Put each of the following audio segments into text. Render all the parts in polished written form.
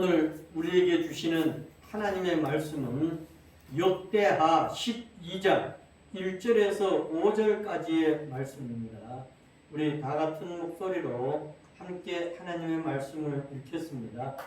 오늘 우리에게 주시는 하나님의 말씀은 역대하 12장 1절에서 5절까지의 말씀입니다. 우리 다 같은 목소리로 함께 하나님의 말씀을 읽겠습니다.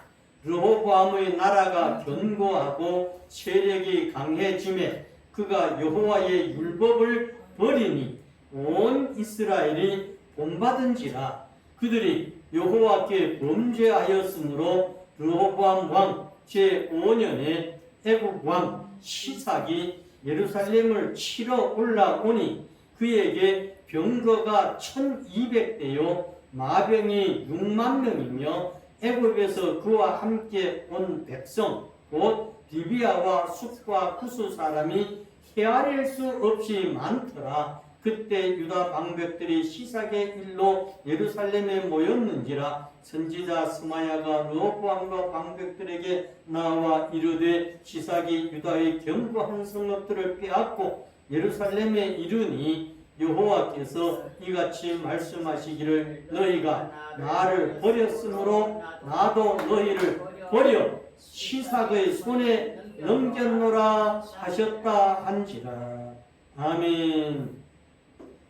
르호보암의 나라가 견고하고 세력이 강해짐에 그가 여호와의 율법을 버리니 온 이스라엘이 본받은지라. 그들이 여호와께 범죄하였으므로 르호보암 왕 제5년에 애굽 왕 시삭이 예루살렘을 치러 올라오니 그에게 병거가 1200대요 마병이 6만 명이며 애굽에서 그와 함께 온 백성 곧 디비아와 숫과 구스 사람이 헤아릴 수 없이 많더라. 그때 유다 방백들이 시삭의 일로 예루살렘에 모였는지라. 선지자 스마야가 르호보암과 방백들에게 나와 이르되 시삭이 유다의 견고한 성읍들을 빼앗고 예루살렘에 이르니 여호와께서 이같이 말씀하시기를 너희가 나를 버렸으므로 나도 너희를 버려 시삭의 손에 넘겼노라 하셨다 한지라. 아멘.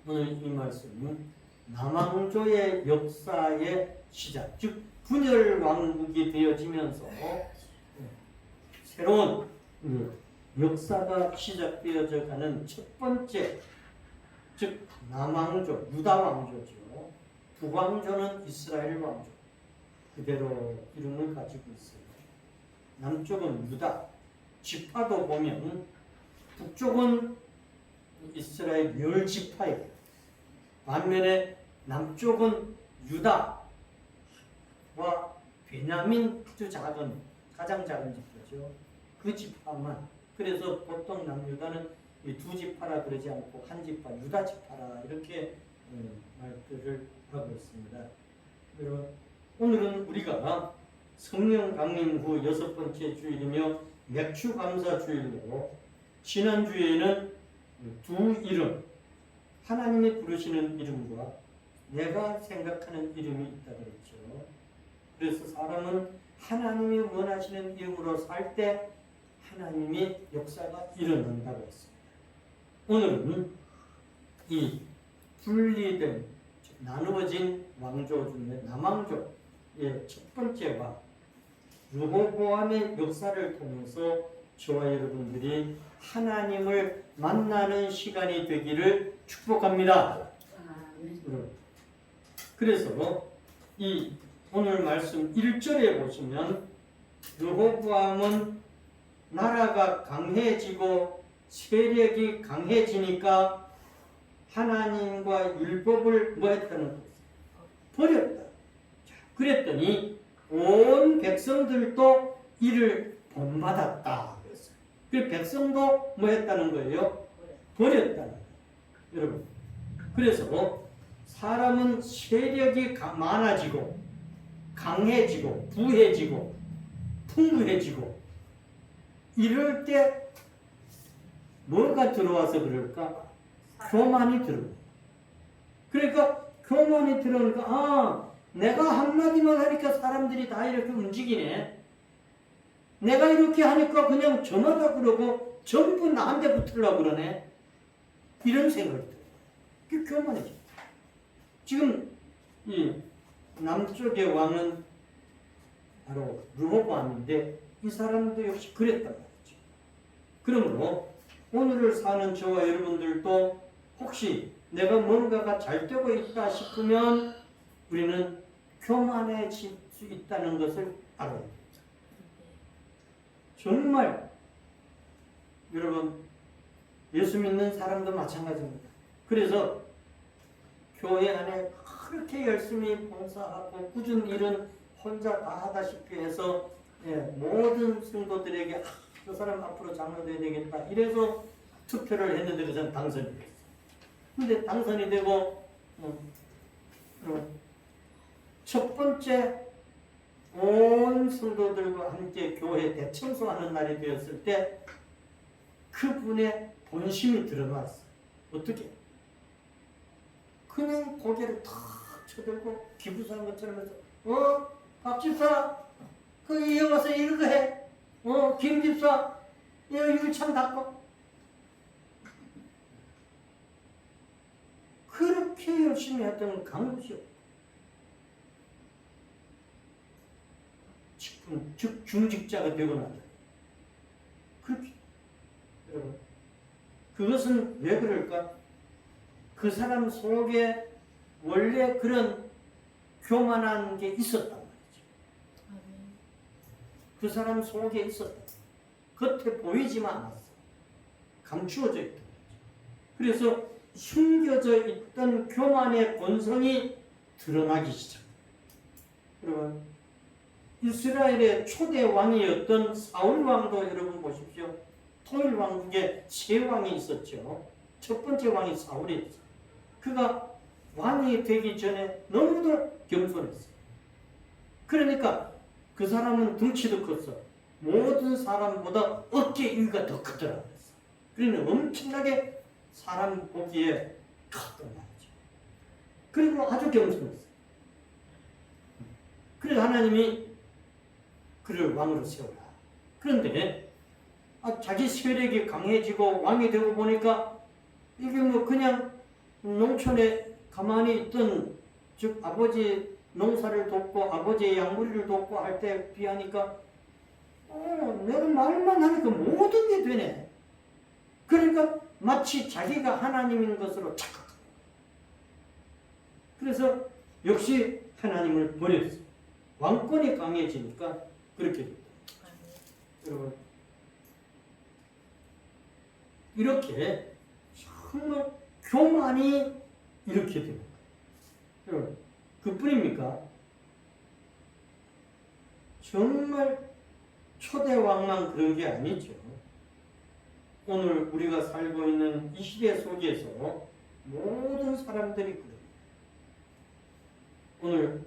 오늘 이 말씀은 남왕조의 역사의 시작, 즉 분열 왕국이 되어지면서 새로운 역사가 시작되어져 가는 첫 번째, 즉 남왕조, 유다 왕조죠. 북왕조는 이스라엘 왕조. 그대로 이름을 가지고 있어요. 남쪽은 유다, 지파도 보면 북쪽은 이스라엘 열 지파예요. 반면에 남쪽은 유다와 베냐민 아주 작은, 가장 작은 지파죠. 그 지파만. 그래서 보통 남유다는 이 두 지파라 그러지 않고 한 지파, 유다 지파라 이렇게 말들을 하고 있습니다. 그리고 오늘은 우리가 성령 강림 후 6번째 주일이며 맥주 감사 주일로 지난주에는 두 이름, 하나님이 부르시는 이름과 내가 생각하는 이름이 있다 그랬죠. 그래서 사람은 하나님이 원하시는 이름으로 살 때 하나님이 역사가 일어난다고 했습니다. 오늘은 이 분리된, 나누어진 왕조 중에 남왕조의 첫 번째 왕 르호보암의 역사를 통해서 저와 여러분들이 하나님을 만나는 시간이 되기를 축복합니다. 그래서 이 오늘 말씀 1절에 보시면 르호보암은 나라가 강해지고 세력이 강해지니까 하나님과 율법을 뭐 했다는 거예요? 버렸다. 자, 그랬더니 온 백성들도 이를 본받았다. 그랬어요. 그 백성도 뭐 했다는 거예요? 버렸다는 거예요. 여러분. 그래서 사람은 세력이 많아지고 강해지고 부해지고 풍부해지고 이럴 때 뭐가 들어와서 그럴까? 교만이 들어요. 그러니까 교만이 들어오니까 내가 한마디만 하니까 사람들이 다 이렇게 움직이네. 내가 이렇게 하니까 그냥 저마다 그러고 전부 나한테 붙으려고 그러네. 이런 생각이 들어요. 그게 교만이죠. 지금 이 남쪽의 왕은 바로 르호보암인데 이 사람도 역시 그랬단 말이죠. 그러므로 오늘을 사는 저와 여러분들도 혹시 내가 뭔가가 잘 되고 있다 싶으면 우리는 교만해질 수 있다는 것을 알아야 됩니다. 정말 여러분 예수 믿는 사람도 마찬가지입니다. 그래서 교회 안에 그렇게 열심히 봉사하고 꾸준 일은 혼자 다 하다시피 해서 모든 성도들에게 저 사람 앞으로 장로 돼야 되겠다 이래서 투표를 했는데 그전 당선이 됐어요. 근데 당선이 되고 첫 번째 온 성도들과 함께 교회 대청소하는 날이 되었을 때 그분의 본심이 드러났어요. 어떻게? 그냥 고개를 탁 쳐들고 기부사한 것처럼 해서 박 집사 거기 와서 이거 해. 김집사, 유리창 닦고. 그렇게 열심히 했던 강구시오. 즉 중직자가 되고 난다. 그렇게. 여러분, 그것은 왜 그럴까? 그 사람 속에 원래 그런 교만한 게 있었단 말이죠. 그 사람 속에 있었다. 겉에 보이지만 않았어. 감추어져 있던 거죠. 그래서 숨겨져 있던 교만의 본성이 드러나기 시작합니다. 여러분, 이스라엘의 초대 왕이었던 사울 왕도 여러분 보십시오. 통일 왕국에 세 왕이 있었죠. 첫 번째 왕이 사울이었어요. 그가 왕이 되기 전에 너무도 겸손했어요. 그러니까 그 사람은 덩치도 컸어. 모든 사람보다 어깨 위가 더 크더라고요. 그러니 엄청나게 사람 보기에 컸단 말이죠. 그리고 아주 겸손했어요. 그래서 하나님이 그를 왕으로 세우라. 그런데 자기 세력이 강해지고 왕이 되고 보니까 이게 뭐 그냥 농촌에 가만히 있던, 즉 아버지 농사를 돕고 아버지의 양무리를 돕고 할 때 비하니까 내가 말만 하니까 모든 게 되네. 그러니까 마치 자기가 하나님인 것으로 착각합니다. 그래서 역시 하나님을 버렸어요. 왕권이 강해지니까 그렇게 됩니다. 여러분, 이렇게 정말 교만이 이렇게 됩니다. 여러분, 그뿐입니까? 정말 초대왕만 그런 게 아니죠. 오늘 우리가 살고 있는 이 시대 속에서 모든 사람들이 그래요. 오늘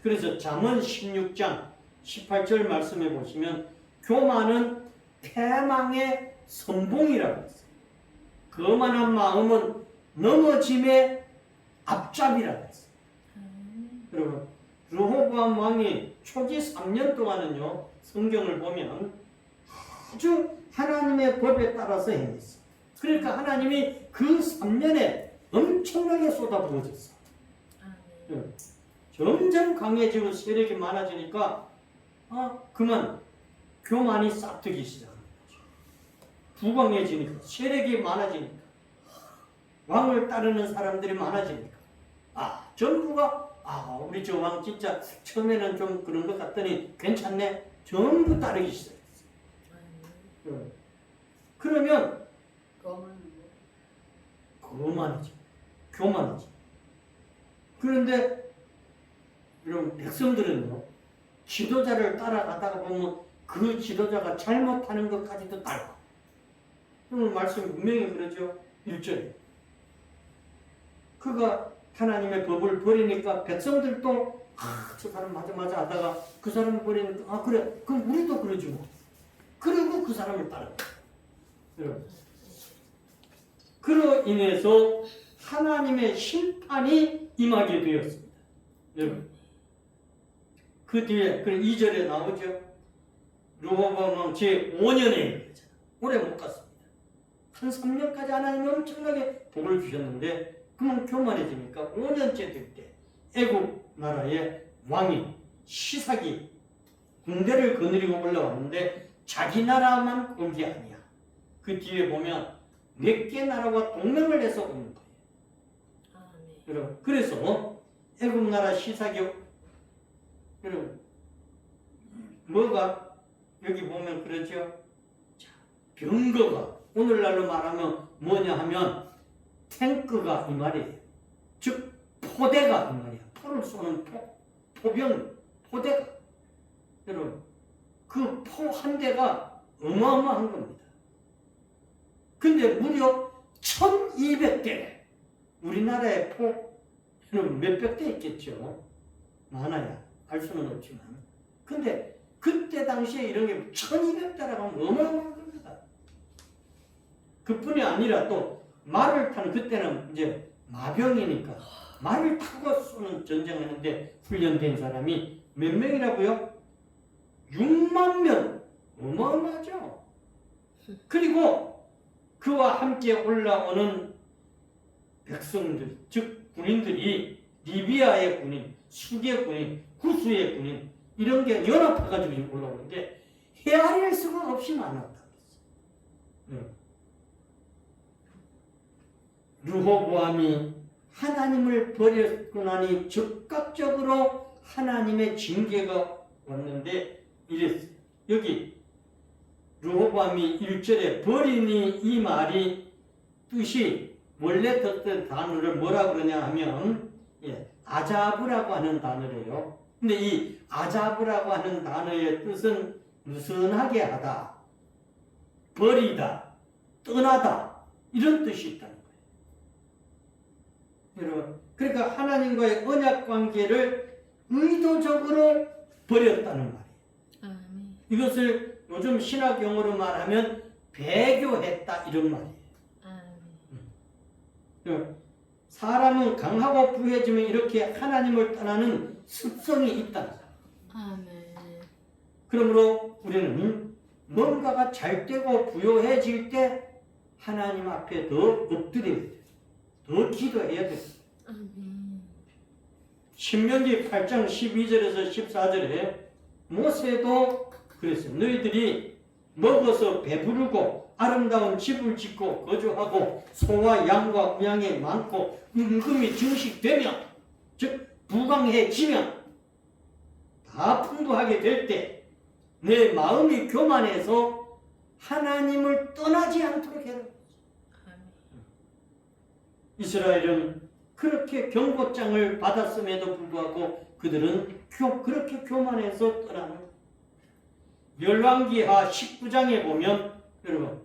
그래서 잠언 16장 18절 말씀해 보시면 교만은 패망의 선봉이라고 했어요. 거만한 마음은 넘어짐의 앞잡이라고 했어요. 여러분, 르호보암 왕이 초기 3년 동안은요, 성경을 보면 아주 하나님의 법에 따라서 행했어요. 그러니까 하나님이 그 3년에 엄청나게 쏟아부어졌어요. 점점 강해지고 세력이 많아지니까 그만 교만이 싹트기 시작합니다. 부강해지니까, 세력이 많아지니까, 왕을 따르는 사람들이 많아지니까 전부가 우리 저 왕 진짜 처음에는 좀 그런 것 같더니 괜찮네, 전부 따르기 시작했어요. 그러면 거만이죠. 교만이죠. 그런데 여러분, 백성들은요, 지도자를 따라가다가 보면 그 지도자가 잘못하는 것까지도 따라. 오늘 말씀 분명히 그러죠. 1절에 그가 하나님의 법을 버리니까 백성들도 저 사람 맞아 하다가 그 사람 버리니까 그래, 그럼 우리도 그러지 뭐. 그리고 그 사람을 따라가. 여러분, 그로 인해서 하나님의 심판이 임하게 되었습니다. 여러분, 그 뒤에 2절에 나오죠. 르호보암 왕 제5년에 오래 못 갔습니다. 한 3년까지 하나님이 엄청나게 복을 주셨는데 그만 교만해지니까 5년째 될 때 애굽 나라의 왕이 시삭이 군대를 거느리고 올라왔는데 자기 나라만 온 게 아니야. 그 뒤에 보면 몇 개 나라와 동맹을 해서 오는 거예요. 여러분, 그래서 애굽 나라 시삭이 여러분, 뭐가 여기 보면 그러죠. 병거가 오늘날로 말하면 뭐냐 하면 탱크가 이 말이에요. 즉 포대가 이 말이야. 포를 쏘는 포병, 포대가. 여러분, 그 포 한 대가 어마어마한 겁니다. 근데 무려 1200대. 우리나라의 포, 여러분 몇백 대 있겠죠. 많아야 알 수는 없지만. 근데 그때 당시에 이런 게 1200대라고 하면 어마어마한 겁니다. 그뿐이 아니라 또 말을 타는, 그때는 이제 마병이니까 말을 타고 쏘는 전쟁을 했는데 훈련된 사람이 몇 명이라고요? 6만 명, 어마어마하죠. 그리고 그와 함께 올라오는 백성들, 즉 군인들이 리비아의 군인, 수의 군인, 구스의 군인 이런 게 연합해가지고 올라오는데 헤아릴 수가 없이 많았다. 르호보암이 하나님을 버렸고 나니 즉각적으로 하나님의 징계가 왔는데 이랬어요. 여기 르호보암이 1절에 버리니 이 말이 뜻이 원래 듣던 단어를 뭐라 그러냐 하면 아자브라고 하는 단어래요. 근데 이 아자브라고 하는 단어의 뜻은 느슨하게 하다, 버리다, 떠나다 이런 뜻이 있다는 거예요. 여러분, 그러니까 하나님과의 언약 관계를 의도적으로 버렸다는 말이에요. 이것을 요즘 신학 용어로 말하면 배교했다 이런 말이에요. 사람은 강하고 부해지면 이렇게 하나님을 떠나는 습성이 있다. 그러므로 우리는 뭔가가 잘 되고 부요해질 때 하나님 앞에 더 엎드려야 돼. 더 기도해야 돼. 신명기 8장 12절에서 14절에 모세도 그랬어요. 너희들이 먹어서 배부르고 아름다운 집을 짓고 거주하고 소와 양과 우양이 많고 임금이 증식되면 즉 부강해지면 다 풍부하게 될 때 내 마음이 교만해서 하나님을 떠나지 않도록 해라. 이스라엘은 그렇게 경고장을 받았음에도 불구하고 그들은 그렇게 교만해서 떠나는 열왕기하 19장에 보면 여러분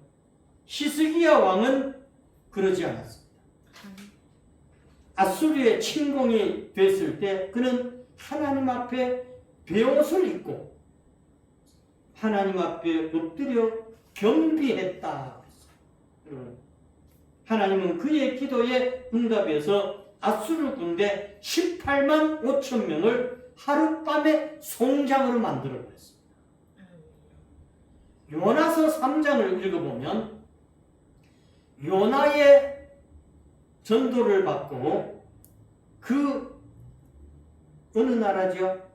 히스기야 왕은 그러지 않았습니다. 아수르의 침공이 됐을 때 그는 하나님 앞에 베옷을 입고 하나님 앞에 엎드려 겸비했다. 하나님은 그의 기도에 응답해서 아수르 군대 18만 5천 명을 하룻밤에 송장으로 만들어 버렸습니다. 요나서 3장을 읽어보면 요나의 전도를 받고 그 어느 나라죠?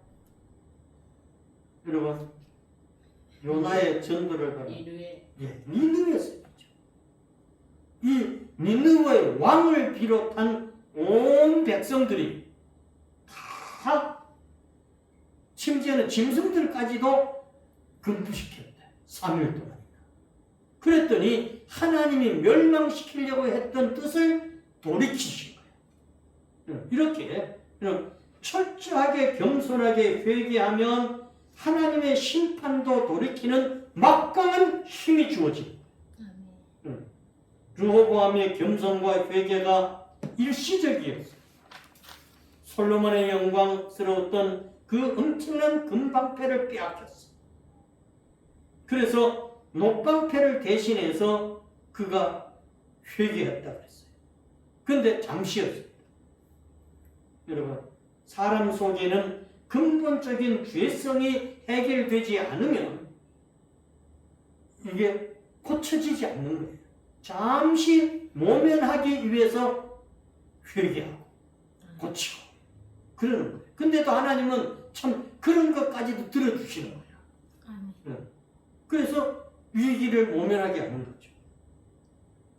여러분 요나의 전도를 받고 니느웨였어요. 이 니느웨의 왕을 비롯한 온 백성들이 다 심지어는 짐승들까지도 금부시켰다. 3일 동안이나. 그랬더니 하나님이 멸망시키려고 했던 뜻을 돌이키신 거예요. 이렇게 철저하게 겸손하게 회개하면 하나님의 심판도 돌이키는 막강한 힘이 주어집니다. 르호보암의 겸손과 회개가 일시적이었어요. 솔로몬의 영광스러웠던 그 엄청난 금방패를 빼앗겼어요. 그래서 녹방패를 대신해서 그가 회개했다고 했어요. 그런데 잠시였습니다. 여러분, 사람 속에는 근본적인 죄성이 해결되지 않으면 이게 고쳐지지 않는 거예요. 잠시 모면하기 위해서 회개하고 고치고 그러는 거예요. 근데도 하나님은 참 그런 것까지도 들어주시는 거예요. 그래서 위기를 모면하게 하는 거죠.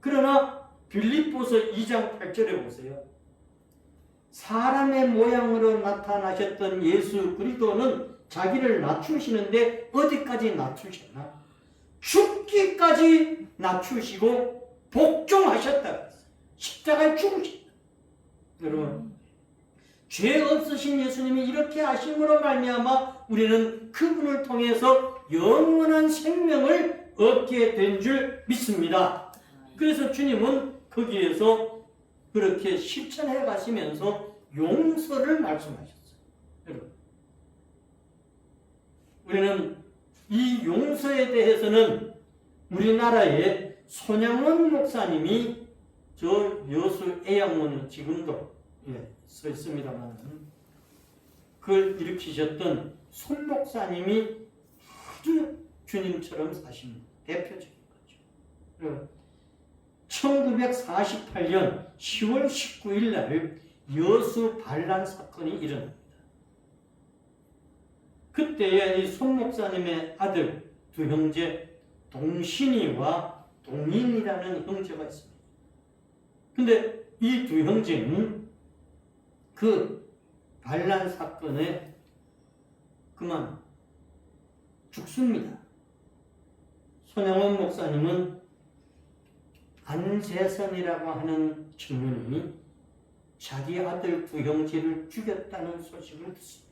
그러나 빌립보서 2장 8절에 보세요. 사람의 모양으로 나타나셨던 예수 그리스도는 자기를 낮추시는데 어디까지 낮추셨나? 죽기까지 낮추시고 복종하셨다. 십자가에 죽으셨다. 여러분, 죄 없으신 예수님이 이렇게 하심으로 말미암아 우리는 그분을 통해서 영원한 생명을 얻게 된 줄 믿습니다. 그래서 주님은 거기에서 그렇게 실천해 가시면서 용서를 말씀하셨어요. 여러분, 우리는 이 용서에 대해서는 우리나라의 손양원 목사님이 저 여수 애양문에 지금도 서 있습니다만 그걸 일으키셨던 손 목사님이 주님처럼 사십니다. 대표적인 거죠. 1948년 10월 19일 날 여수 반란 사건이 일어납니다. 그때에 이 손 목사님의 아들 두 형제 동신이와 동인이라는 형제가 있습니다. 근데 이 두 형제는 그 반란 사건에 그만 죽습니다. 손양원 목사님은 안재선이라고 하는 청년이 자기 아들 두 형제를 죽였다는 소식을 듣습니다.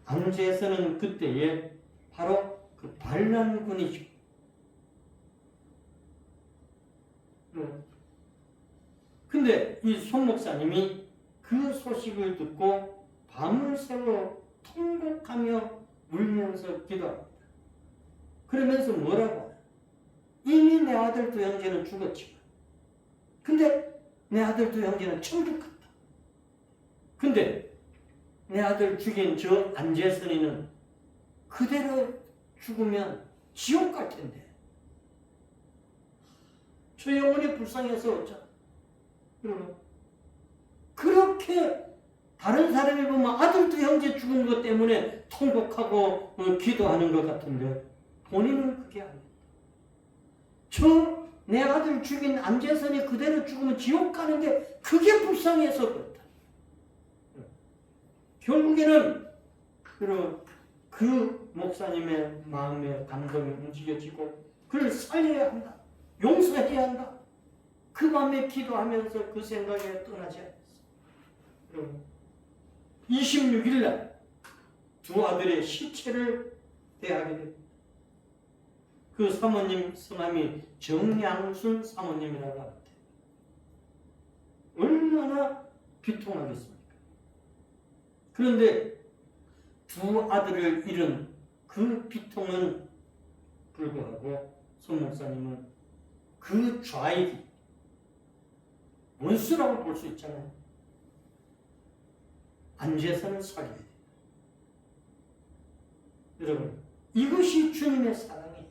안재선은 그때에 바로 그 반란군이죠. 근데 이 손 목사님이 그 소식을 듣고 밤을 새워 통곡하며 울면서 기도합니다. 그러면서 뭐라고 하나? 이미 내 아들 두 형제는 죽었지만 근데 내 아들 두 형제는 천국 갔다. 근데 내 아들 죽인 저 안재선이는 그대로 죽으면 지옥 갈 텐데 저 영혼이 불쌍해서 어쩌나. 그러면 그렇게 다른 사람이 보면 아들 두 형제 죽은 것 때문에 통곡하고 기도하는 것 같은데 본인은 그게 아니다. 저 내 아들 죽인 안재선이 그대로 죽으면 지옥 가는데 그게 불쌍해서 그렇다. 결국에는 그 목사님의 마음에 감동이 움직여지고 그를 살려야 한다. 용서해야 한다. 그 밤에 기도하면서 그 생각에 떠나지 않았어요. 26일 날 두 아들의 시체를 대하게 됩니다. 그 사모님 성함이 정양순 사모님이라고 합니다. 얼마나 비통하겠습니까? 그런데 두 아들을 잃은 그 비통은 불구하고 손 목사님은 그 좌익이 원수라고 볼 수 있잖아요. 안재선을 살려야 돼요. 여러분, 이것이 주님의 사랑이에요.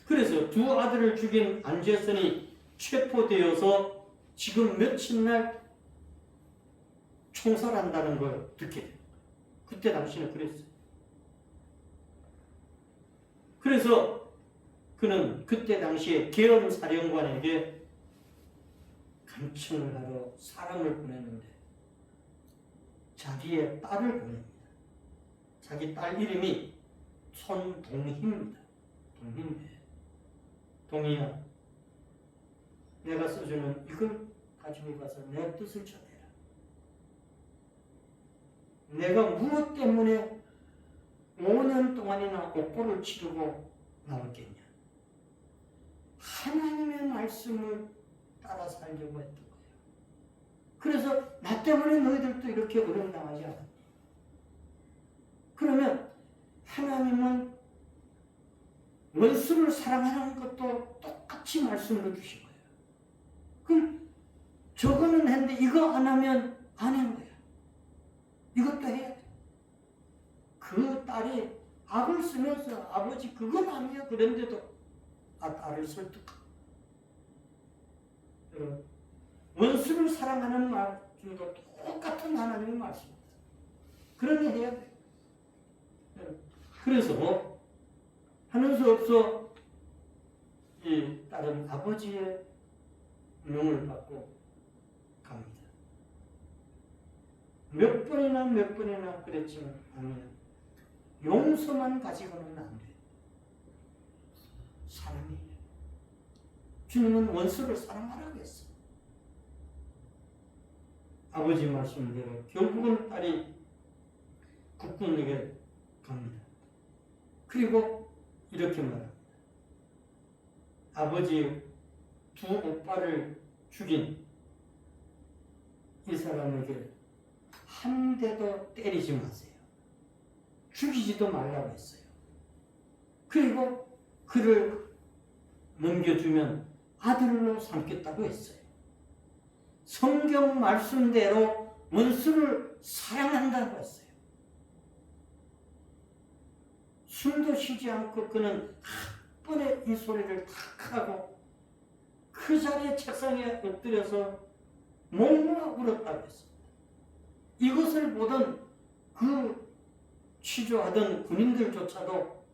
그래서 두 아들을 죽인 안재선이 체포되어서 지금 며칠날 총살한다는 걸 듣게 돼요. 그때 당시는 그랬어요. 그래서 그는 그때 당시에 계엄 사령관에게 감청을 하러 사람을 보냈는데 자기의 딸을 보냅니다. 자기 딸 이름이 손동희입니다. 동희인데 동희야, 내가 써주는 이걸 가지고 가서 내 뜻을 전해라. 내가 무엇 때문에 5년 동안이나 옥고를 치르고 나왔겠냐? 하나님의 말씀을 따라 살려고 했던 거예요. 그래서 나 때문에 너희들도 이렇게 어려움당하지 않았니? 그러면 하나님은 원수를 사랑하는 것도 똑같이 말씀을 주신 거예요. 그럼 저거는 했는데 이거 안 하면 안 한 거야. 이것도 해야 돼. 그 딸이 악을 쓰면서 아버지 그건 아니야 그런데도 딸을 설득하고 원수를 사랑하는 말씀도 똑같은 하나님의 말씀입니다. 그러니 해야 돼. 그래서 하는 수 없어 이 딸은 아버지의 명을 받고 갑니다. 몇 번이나 그랬지만 아니야. 용서만 가지고는 안 돼. 사랑이에요. 주님은 원수를 사랑하라고 했어. 아버지 말씀대로 결국은 딸이 국군에게 갑니다. 그리고 이렇게 말합니다. 아버지 두 오빠를 죽인 이 사람에게 한 대도 때리지 마세요. 죽이지도 말라고 했어요. 그리고 그를 넘겨주면 아들로 삼겠다고 했어요. 성경 말씀대로 원수를 사랑한다고 했어요. 숨도 쉬지 않고 그는 한 번에 이 소리를 탁 하고 그 자리에 책상에 엎드려서 몽롱 울었다고 했습니다. 이것을 보던 그 취조하던 군인들조차도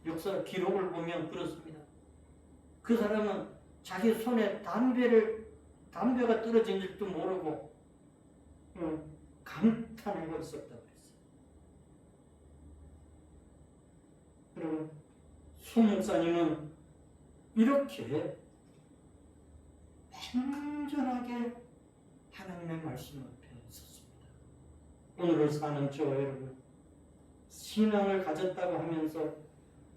역사 기록을 보면 그렇습니다. 그 사람은 자기 손에 담배가 떨어진 줄도 모르고 감탄하고 있었다고 했어요. 여러분, 수 목사님은 이렇게 완전하게 하나님의 말씀 앞에 있었습니다. 오늘을 사는 저와 여러분, 신앙을 가졌다고 하면서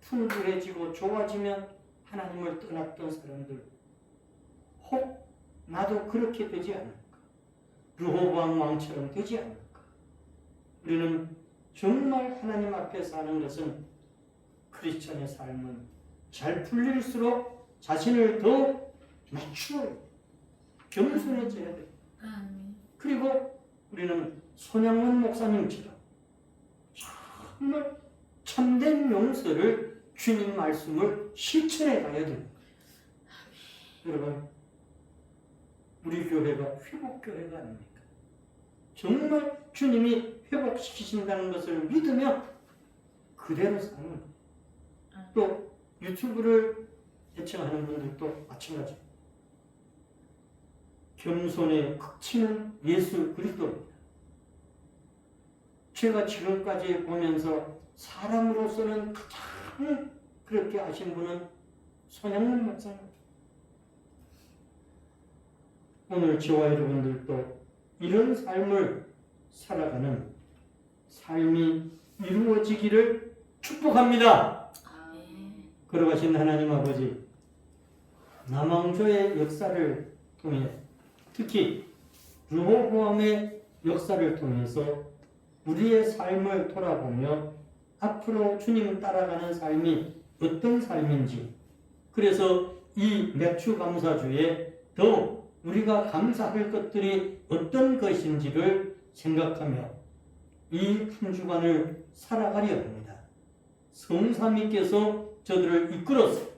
풍부해지고 좋아지면 하나님을 떠났던 사람들, 혹 나도 그렇게 되지 않을까? 르호보암 왕처럼 되지 않을까? 우리는 정말 하나님 앞에 사는 것은 크리스천의 삶은 잘 풀릴수록 자신을 더 낮추어야 돼. 겸손해져야 돼. 그리고 우리는 손양원 목사님처럼 정말 참된 용서를 주님 말씀을 실천해 가야 됩니다. 여러분, 우리 교회가 회복교회가 아닙니까? 정말 주님이 회복시키신다는 것을 믿으며 그대로 사는 거예요. 또 유튜브를 애청하는 분들도 마찬가지입니다. 겸손의 극치는 예수 그리스도입니다. 제가 지금까지 보면서 사람으로서는 가장 그렇게 하신 분은 손양원 목사님. 오늘 저와 여러분들도 이런 삶을 살아가는 삶이 이루어지기를 축복합니다. 걸어가신 하나님 아버지, 남왕조의 역사를 통해 특히 르호보암의 역사를 통해서 우리의 삶을 돌아보며 앞으로 주님을 따라가는 삶이 어떤 삶인지, 그래서 이 맥주감사주에 더욱 우리가 감사할 것들이 어떤 것인지를 생각하며 이 한 주간을 살아가려 합니다. 성삼위께서 저들을 이끌어서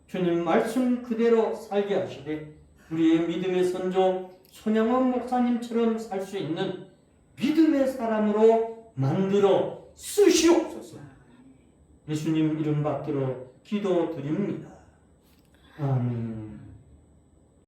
주님 말씀 그대로 살게 하시되 우리의 믿음의 선조 손양원 목사님처럼 살 수 있는 믿음의 사람으로 만들어 쓰시옵소서. 예수님 이름 받들어 기도드립니다. 아멘.